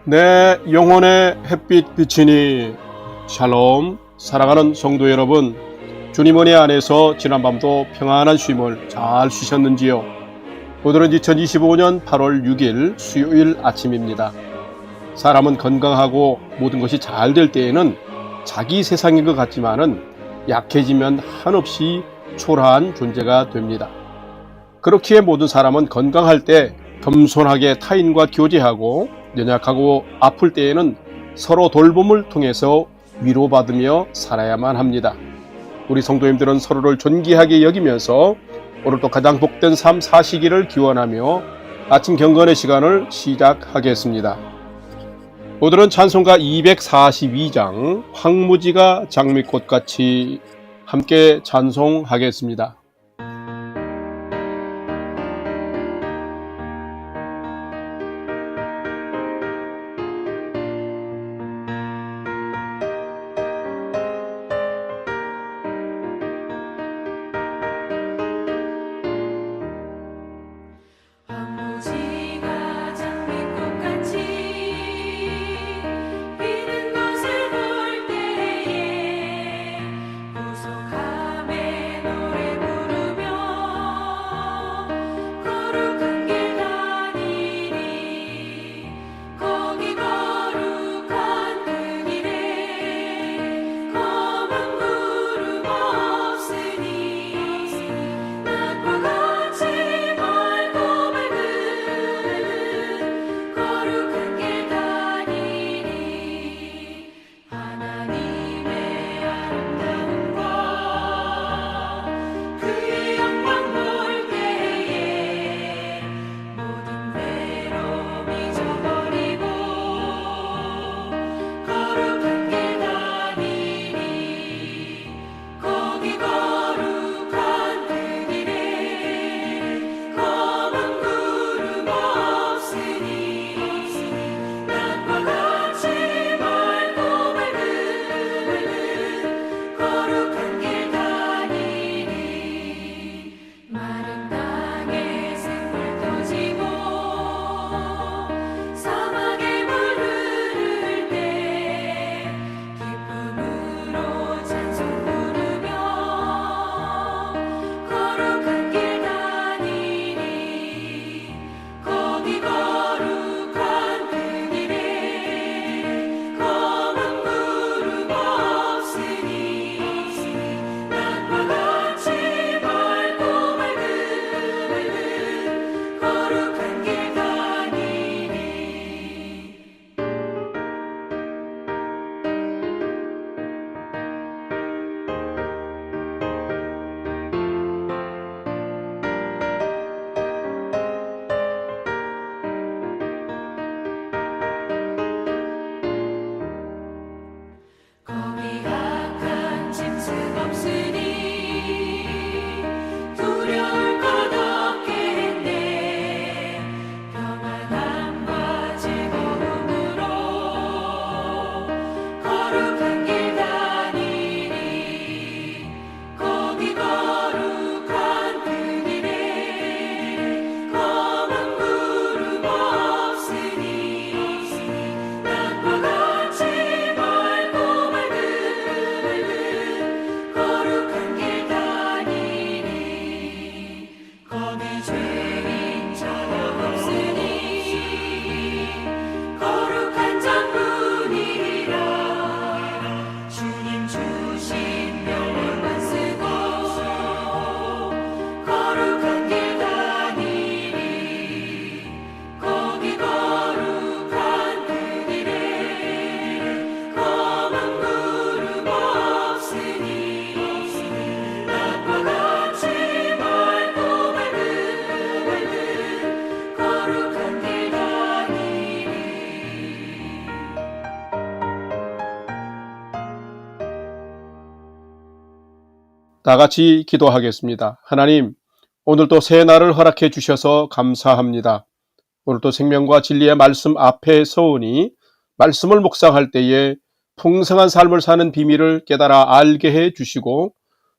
내 영혼의 햇빛 비치니. 샬롬. 사랑하는 성도 여러분, 주님 은혜 안에서 지난밤도 평안한 쉼을 잘 쉬셨는지요? 오늘은 2025년 8월 6일 수요일 아침입니다. 사람은 건강하고 모든 것이 잘 될 때에는 자기 세상인 것 같지만은 약해지면 한없이 초라한 존재가 됩니다. 그렇기에 모든 사람은 건강할 때 겸손하게 타인과 교제하고, 연약하고 아플 때에는 서로 돌봄을 통해서 위로받으며 살아야만 합니다. 우리 성도님들은 서로를 존귀하게 여기면서 오늘도 가장 복된 삶 사시기를 기원하며 아침 경건의 시간을 시작하겠습니다. 오늘은 찬송가 242장 황무지가 장미꽃같이 함께 찬송하겠습니다. 다 같이 기도하겠습니다. 하나님, 오늘도 새 날을 허락해 주셔서 감사합니다. 오늘도 생명과 진리의 말씀 앞에 서오니 말씀을 묵상할 때에 풍성한 삶을 사는 비밀을 깨달아 알게 해 주시고,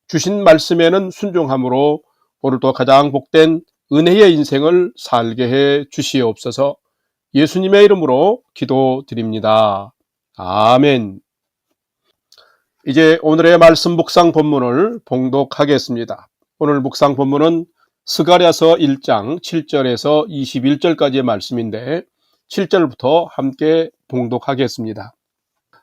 주신 말씀에는 순종함으로 오늘도 가장 복된 은혜의 인생을 살게 해 주시옵소서. 예수님의 이름으로 기도드립니다. 아멘. 이제 오늘의 말씀 묵상 본문을 봉독하겠습니다. 오늘 묵상 본문은 스가랴서 1장 7절에서 21절까지의 말씀인데 7절부터 함께 봉독하겠습니다.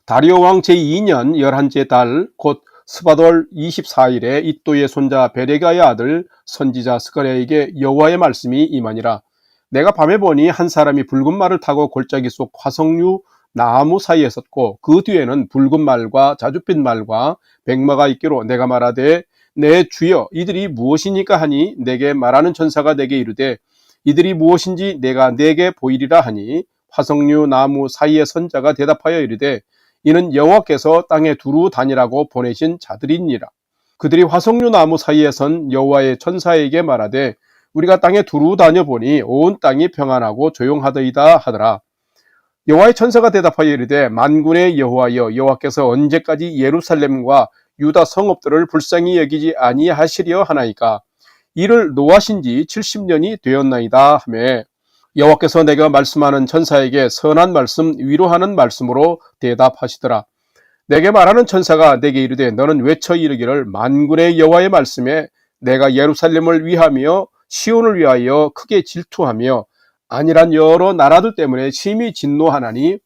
다리오 왕 제2년 11째 달 곧 스바돌 24일에 이또의 손자 베레가의 아들 선지자 스가랴에게 여호와의 말씀이 임하니라. 내가 밤에 보니 한 사람이 붉은 말을 타고 골짜기 속 화석류 나무 사이에 섰고 그 뒤에는 붉은 말과 자줏빛 말과 백마가 있기로 내가 말하되 내 주여 이들이 무엇이니까 하니 내게 말하는 천사가 내게 이르되 이들이 무엇인지 내가 내게 보이리라 하니 화석류 나무 사이에 선 자가 대답하여 이르되 이는 여호와께서 땅에 두루 다니라고 보내신 자들이니라. 그들이 화석류 나무 사이에 선 여호와의 천사에게 말하되 우리가 땅에 두루 다녀보니 온 땅이 평안하고 조용하더이다 하더라. 여호와의 천사가 대답하여 이르되 만군의 여호와여 여호와께서 언제까지 예루살렘과 유다 성읍들을 불쌍히 여기지 아니하시려 하나이까. 이를 노하신 지 70년이 되었나이다 하매 여호와께서 내가 말씀하는 천사에게 선한 말씀 위로하는 말씀으로 대답하시더라. 내게 말하는 천사가 내게 이르되 너는 외쳐 이르기를 만군의 여호와의 말씀에 내가 예루살렘을 위하며 시온을 위하여 크게 질투하며 아니란 여러 나라들 때문에 심히 진노하나니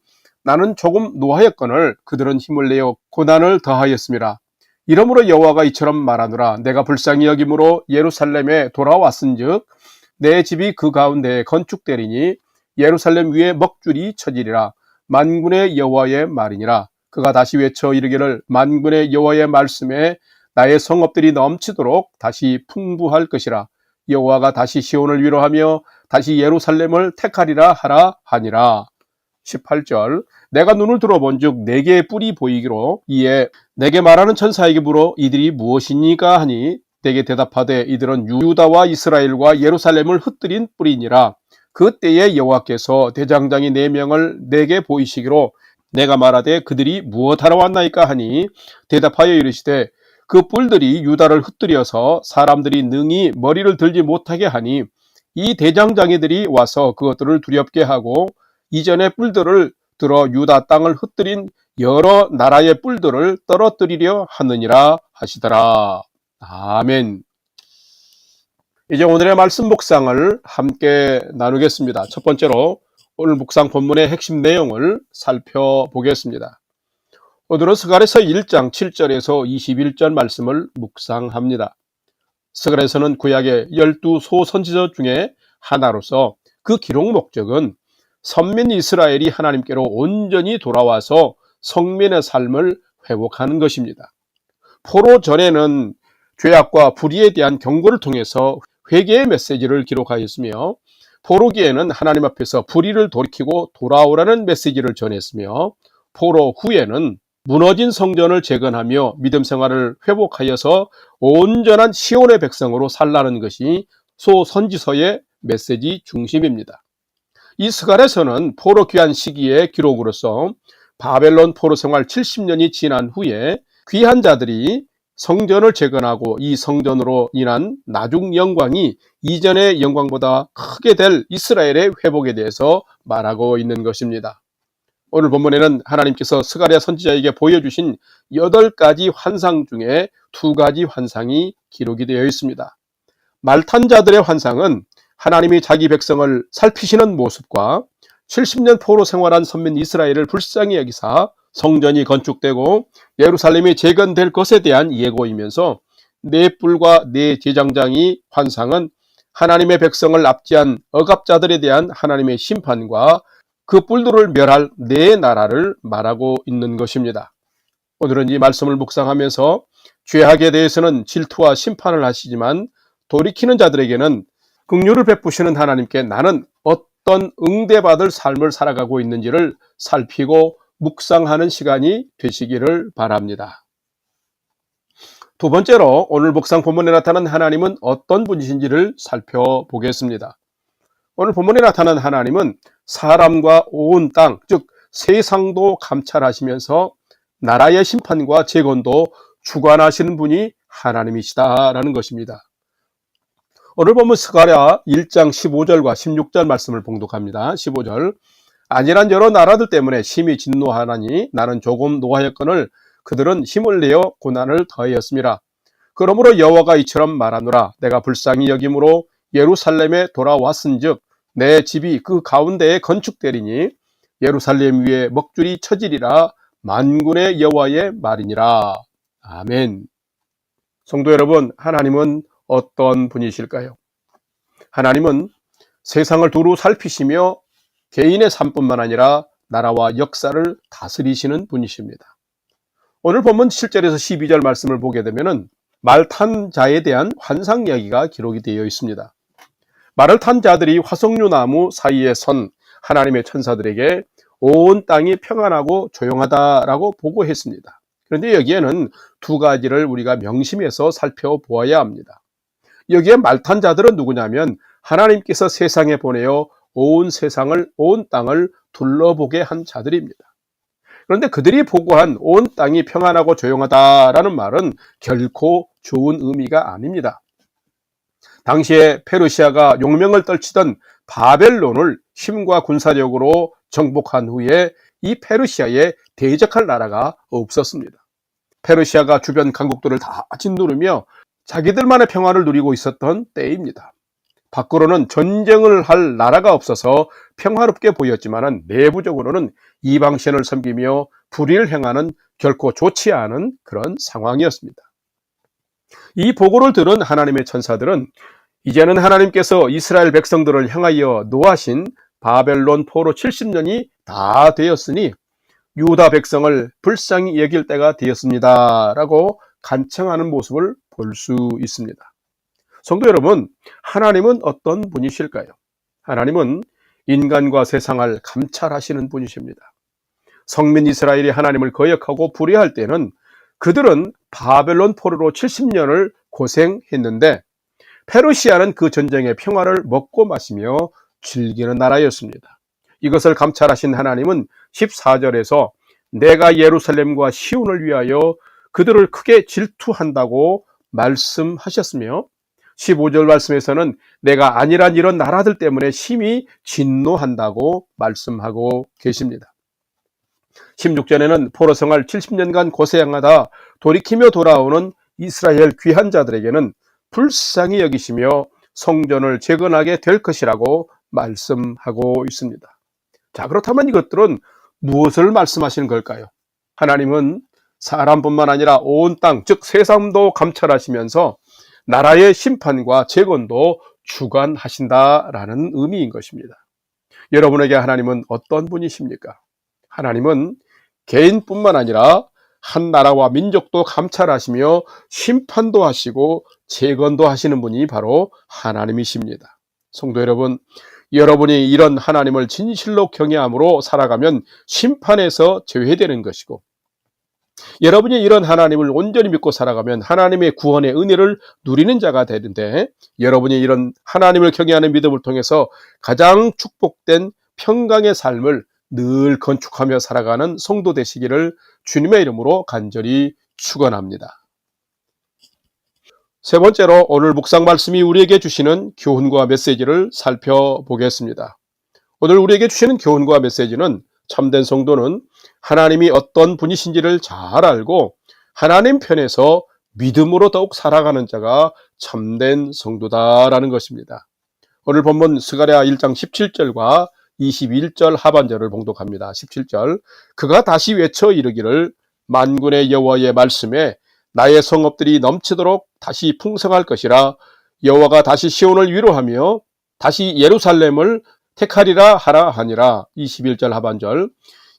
나는 조금 노하였거늘 그들은 힘을 내어 고난을 더하였음이라. 이러므로 여호와가 이처럼 말하노라. 내가 불쌍히 여김으로 예루살렘에 돌아왔은즉 내 집이 그 가운데에 건축되리니 예루살렘 위에 먹줄이 쳐지리라. 만군의 여호와의 말이니라. 그가 다시 외쳐 이르기를 만군의 여호와의 말씀에 나의 성읍들이 넘치도록 다시 풍부할 것이라. 여호와가 다시 시온을 위로하며 다시 예루살렘을 택하리라 하라 하니라. 18절 내가 눈을 들어본즉 네 개의 뿔이 보이기로 이에 내게 말하는 천사에게 물어 이들이 무엇이니까 하니 내게 대답하되 이들은 유다와 이스라엘과 예루살렘을 흩뜨린 뿔이니라. 그때에 여호와께서 대장장이 4명을 내게 보이시기로 내가 말하되 그들이 무엇하러 왔나이까 하니 대답하여 이르시되 그 뿔들이 유다를 흩뜨려서 사람들이 능히 머리를 들지 못하게 하니 이 대장장이들이 와서 그것들을 두렵게 하고 이전의 뿔들을 들어 유다 땅을 흩뜨린 여러 나라의 뿔들을 떨어뜨리려 하느니라 하시더라. 아멘. 이제 오늘의 말씀 묵상을 함께 나누겠습니다. 첫 번째로 오늘 묵상 본문의 핵심 내용을 살펴보겠습니다. 오늘은 스가랴서 1장 7절에서 21절 말씀을 묵상합니다. 스가랴서는 구약의 12소 선지자 중에 하나로서 그 기록 목적은 선민 이스라엘이 하나님께로 온전히 돌아와서 성민의 삶을 회복하는 것입니다. 포로 전에는 죄악과 불의에 대한 경고를 통해서 회개의 메시지를 기록하였으며 포로기에는 하나님 앞에서 불의를 돌이키고 돌아오라는 메시지를 전했으며 포로 후에는 무너진 성전을 재건하며 믿음 생활을 회복하여서 온전한 시온의 백성으로 살라는 것이 소선지서의 메시지 중심입니다. 이 스가랴서는 포로 귀환 시기의 기록으로서 바벨론 포로 생활 70년이 지난 후에 귀한 자들이 성전을 재건하고 이 성전으로 인한 나중 영광이 이전의 영광보다 크게 될 이스라엘의 회복에 대해서 말하고 있는 것입니다. 오늘 본문에는 하나님께서 스가랴 선지자에게 보여주신 8가지 환상 중에 2가지 환상이 기록이 되어 있습니다. 말탄 자들의 환상은 하나님이 자기 백성을 살피시는 모습과 70년 포로 생활한 선민 이스라엘을 불쌍히 여기사 성전이 건축되고 예루살렘이 재건될 것에 대한 예고이면서 네 뿔과 네 제장장이 환상은 하나님의 백성을 압제한 억압자들에 대한 하나님의 심판과 그 뿔들을 멸할 네 나라를 말하고 있는 것입니다. 오늘은 이 말씀을 묵상하면서 죄악에 대해서는 질투와 심판을 하시지만 돌이키는 자들에게는 긍휼을 베푸시는 하나님께 나는 어떤 응대받을 삶을 살아가고 있는지를 살피고 묵상하는 시간이 되시기를 바랍니다. 두 번째로 오늘 묵상 본문에 나타난 하나님은 어떤 분이신지를 살펴보겠습니다. 오늘 본문에 나타난 하나님은 사람과 온 땅, 즉 세상도 감찰하시면서 나라의 심판과 재건도 주관하시는 분이 하나님이시다라는 것입니다. 오늘 보면 스가랴 1장 15절과 16절 말씀을 봉독합니다. 15절 안일한 여러 나라들 때문에 심히 진노하나니 나는 조금 노하였거늘 그들은 힘을 내어 고난을 더하였습니다. 그러므로 여호와가 이처럼 말하노라 내가 불쌍히 여김으로 예루살렘에 돌아왔은즉 내 집이 그 가운데에 건축되리니 예루살렘 위에 먹줄이 쳐지리라 만군의 여호와의 말이니라. 아멘. 성도 여러분, 하나님은 어떤 분이실까요? 하나님은 세상을 두루 살피시며 개인의 삶뿐만 아니라 나라와 역사를 다스리시는 분이십니다. 오늘 본문 7절에서 12절 말씀을 보게 되면 말 탄 자에 대한 환상 이야기가 기록이 되어 있습니다. 말을 탄 자들이 화석류 나무 사이에 선 하나님의 천사들에게 온 땅이 평안하고 조용하다라고 보고했습니다. 그런데 여기에는 두 가지를 우리가 명심해서 살펴보아야 합니다. 여기에 말 탄 자들은 누구냐면 하나님께서 세상에 보내어 온 세상을, 온 땅을 둘러보게 한 자들입니다. 그런데 그들이 보고한 온 땅이 평안하고 조용하다라는 말은 결코 좋은 의미가 아닙니다. 당시에 페르시아가 용명을 떨치던 바벨론을 힘과 군사력으로 정복한 후에 이 페르시아에 대적할 나라가 없었습니다. 페르시아가 주변 강국들을 다 짓누르며 자기들만의 평화를 누리고 있었던 때입니다. 밖으로는 전쟁을 할 나라가 없어서 평화롭게 보였지만 내부적으로는 이방신을 섬기며 불의를 행하는 결코 좋지 않은 그런 상황이었습니다. 이 보고를 들은 하나님의 천사들은 이제는 하나님께서 이스라엘 백성들을 향하여 노하신 바벨론 포로 70년이 다 되었으니 유다 백성을 불쌍히 여길 때가 되었습니다 라고 간청하는 모습을 볼 수 있습니다. 성도 여러분, 하나님은 어떤 분이실까요? 하나님은 인간과 세상을 감찰하시는 분이십니다. 성민 이스라엘이 하나님을 거역하고 불의할 때는 그들은 바벨론 포로로 70년을 고생했는데 페르시아는 그 전쟁의 평화를 먹고 마시며 즐기는 나라였습니다. 이것을 감찰하신 하나님은 14절에서 내가 예루살렘과 시온을 위하여 그들을 크게 질투한다고 말씀하셨으며 15절 말씀에서는 내가 안일한 이런 나라들 때문에 심히 진노한다고 말씀하고 계십니다. 16절에는 포로 생활 70년간 고생하다 돌이키며 돌아오는 이스라엘 귀한 자들에게는 불쌍히 여기시며 성전을 재건하게 될 것이라고 말씀하고 있습니다. 자, 그렇다면 이것들은 무엇을 말씀하시는 걸까요? 하나님은 사람뿐만 아니라 온 땅, 즉 세상도 감찰하시면서 나라의 심판과 재건도 주관하신다라는 의미인 것입니다. 여러분에게 하나님은 어떤 분이십니까? 하나님은 개인뿐만 아니라 한 나라와 민족도 감찰하시며 심판도 하시고 재건도 하시는 분이 바로 하나님이십니다. 성도 여러분, 여러분이 이런 하나님을 진실로 경외함으로 살아가면 심판에서 제외되는 것이고 여러분이 이런 하나님을 온전히 믿고 살아가면 하나님의 구원의 은혜를 누리는 자가 되는데 여러분이 이런 하나님을 경외하는 믿음을 통해서 가장 축복된 평강의 삶을 늘 건축하며 살아가는 성도 되시기를 주님의 이름으로 간절히 축원합니다. 세 번째로 오늘 묵상 말씀이 우리에게 주시는 교훈과 메시지를 살펴보겠습니다. 오늘 우리에게 주시는 교훈과 메시지는 참된 성도는 하나님이 어떤 분이신지를 잘 알고 하나님 편에서 믿음으로 더욱 살아가는 자가 참된 성도다라는 것입니다. 오늘 본문 스가랴 1장 17절과 21절 하반절을 봉독합니다. 17절 그가 다시 외쳐 이르기를 만군의 여호와의 말씀에 나의 성읍들이 넘치도록 다시 풍성할 것이라 여호와가 다시 시온을 위로하며 다시 예루살렘을 택하리라 하라 하니라. 21절 하반절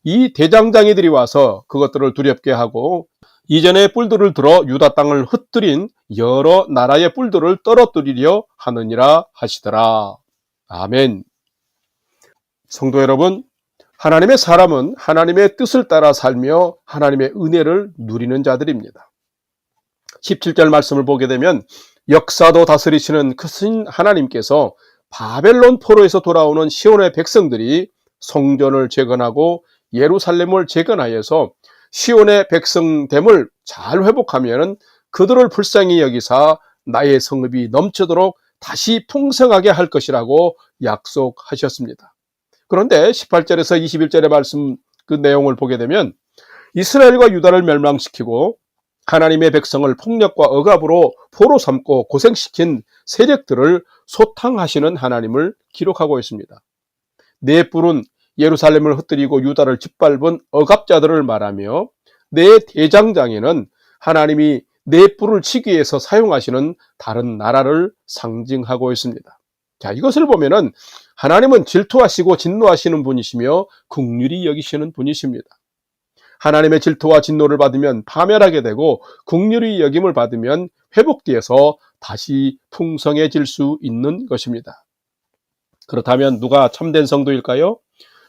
이 대장장이들이 와서 그것들을 두렵게 하고 이전의 뿔들을 들어 유다 땅을 흩뜨린 여러 나라의 뿔들을 떨어뜨리려 하느니라 하시더라. 아멘. 성도 여러분, 하나님의 사람은 하나님의 뜻을 따라 살며 하나님의 은혜를 누리는 자들입니다. 17절 말씀을 보게 되면 역사도 다스리시는 크신 하나님께서 바벨론 포로에서 돌아오는 시온의 백성들이 성전을 재건하고 예루살렘을 재건하여서 시온의 백성됨을 잘 회복하면 그들을 불쌍히 여기사 나의 성읍이 넘치도록 다시 풍성하게 할 것이라고 약속하셨습니다. 그런데 18절에서 21절의 말씀 그 내용을 보게 되면 이스라엘과 유다를 멸망시키고 하나님의 백성을 폭력과 억압으로 포로 삼고 고생시킨 세력들을 소탕하시는 하나님을 기록하고 있습니다. 네 뿔은 예루살렘을 흩뜨리고 유다를 짓밟은 억압자들을 말하며 네 대장장에는 하나님이 네 뿔을 치기 위해서 사용하시는 다른 나라를 상징하고 있습니다. 자, 이것을 보면은 하나님은 질투하시고 진노하시는 분이시며 긍휼히 여기시는 분이십니다. 하나님의 질투와 진노를 받으면 파멸하게 되고 긍휼히 여김을 받으면 회복되어서 다시 풍성해질 수 있는 것입니다. 그렇다면 누가 참된 성도일까요?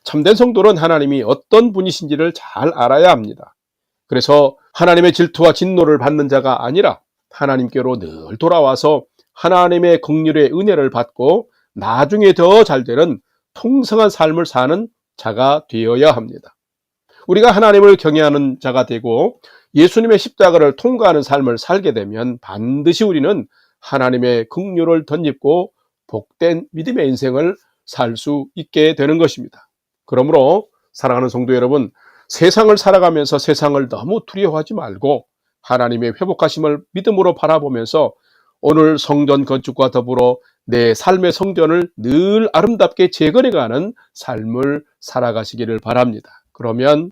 참된 성도는 하나님이 어떤 분이신지를 잘 알아야 합니다. 그래서 하나님의 질투와 진노를 받는 자가 아니라 하나님께로 늘 돌아와서 하나님의 긍휼의 은혜를 받고 나중에 더 잘되는 풍성한 삶을 사는 자가 되어야 합니다. 우리가 하나님을 경외하는 자가 되고 예수님의 십자가를 통과하는 삶을 살게 되면 반드시 우리는 하나님의 긍휼을 덧입고 복된 믿음의 인생을 살 수 있게 되는 것입니다. 그러므로 사랑하는 성도 여러분, 세상을 살아가면서 세상을 너무 두려워하지 말고 하나님의 회복하심을 믿음으로 바라보면서 오늘 성전 건축과 더불어 내 삶의 성전을 늘 아름답게 재건해가는 삶을 살아가시기를 바랍니다. 그러면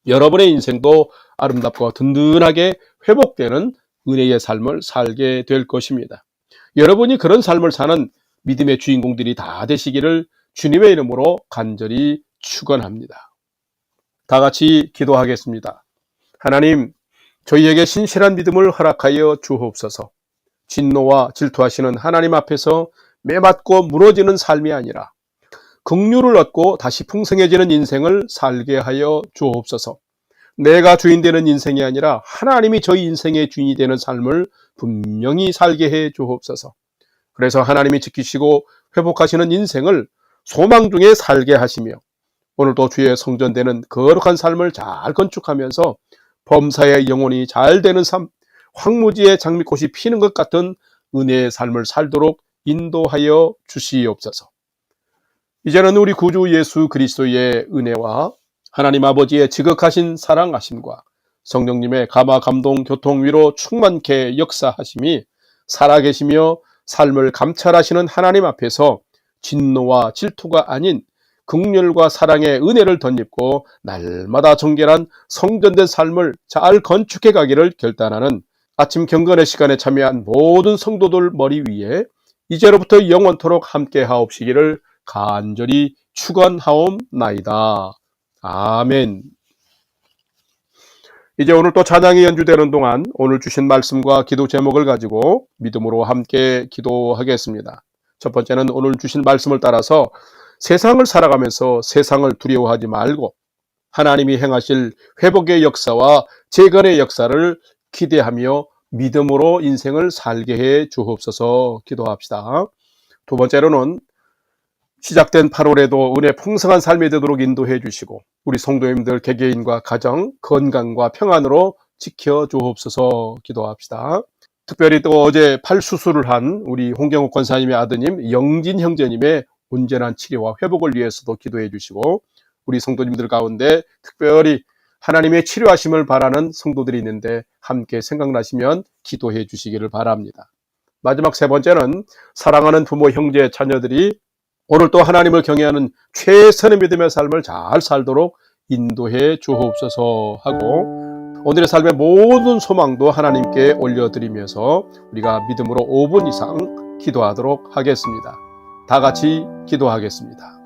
여러분의 인생도 아름답고 든든하게 회복되는 은혜의 삶을 살게 될 것입니다. 여러분이 그런 삶을 사는 믿음의 주인공들이 다 되시기를 주님의 이름으로 간절히 축원합니다. 다 같이 기도하겠습니다. 하나님, 저희에게 신실한 믿음을 허락하여 주옵소서. 진노와 질투하시는 하나님 앞에서 매맞고 무너지는 삶이 아니라 긍휼을 얻고 다시 풍성해지는 인생을 살게 하여 주옵소서. 내가 주인 되는 인생이 아니라 하나님이 저희 인생의 주인이 되는 삶을 분명히 살게 해 주옵소서. 그래서 하나님이 지키시고 회복하시는 인생을 소망 중에 살게 하시며 오늘도 주의 성전되는 거룩한 삶을 잘 건축하면서 범사의 영혼이 잘 되는 삶, 황무지에 장미꽃이 피는 것 같은 은혜의 삶을 살도록 인도하여 주시옵소서. 이제는 우리 구주 예수 그리스도의 은혜와 하나님 아버지의 지극하신 사랑하심과 성령님의 감화 감동 교통 위로 충만케 역사하심이 살아계시며 삶을 감찰하시는 하나님 앞에서 진노와 질투가 아닌 긍휼과 사랑의 은혜를 덧입고 날마다 정결한 성전된 삶을 잘 건축해 가기를 결단하는 아침 경건의 시간에 참여한 모든 성도들 머리 위에 이제로부터 영원토록 함께 하옵시기를 간절히 축원하옵나이다. 아멘. 이제 오늘 또 찬양이 연주되는 동안 오늘 주신 말씀과 기도 제목을 가지고 믿음으로 함께 기도하겠습니다. 첫 번째는 오늘 주신 말씀을 따라서 세상을 살아가면서 세상을 두려워하지 말고 하나님이 행하실 회복의 역사와 재건의 역사를 기대하며 믿음으로 인생을 살게 해 주옵소서 기도합시다. 두 번째로는 시작된 8월에도 은혜 풍성한 삶이 되도록 인도해 주시고 우리 성도님들 개개인과 가정 건강과 평안으로 지켜 주옵소서 기도합시다. 특별히 또 어제 팔 수술을 한 우리 홍경욱 권사님의 아드님 영진 형제님의 온전한 치료와 회복을 위해서도 기도해 주시고 우리 성도님들 가운데 특별히 하나님의 치료하심을 바라는 성도들이 있는데 함께 생각나시면 기도해 주시기를 바랍니다. 마지막 세 번째는 사랑하는 부모, 형제, 자녀들이 오늘 또 하나님을 경외하는 최선의 믿음의 삶을 잘 살도록 인도해 주옵소서 하고 오늘의 삶의 모든 소망도 하나님께 올려드리면서 우리가 믿음으로 5분 이상 기도하도록 하겠습니다. 다 같이 기도하겠습니다.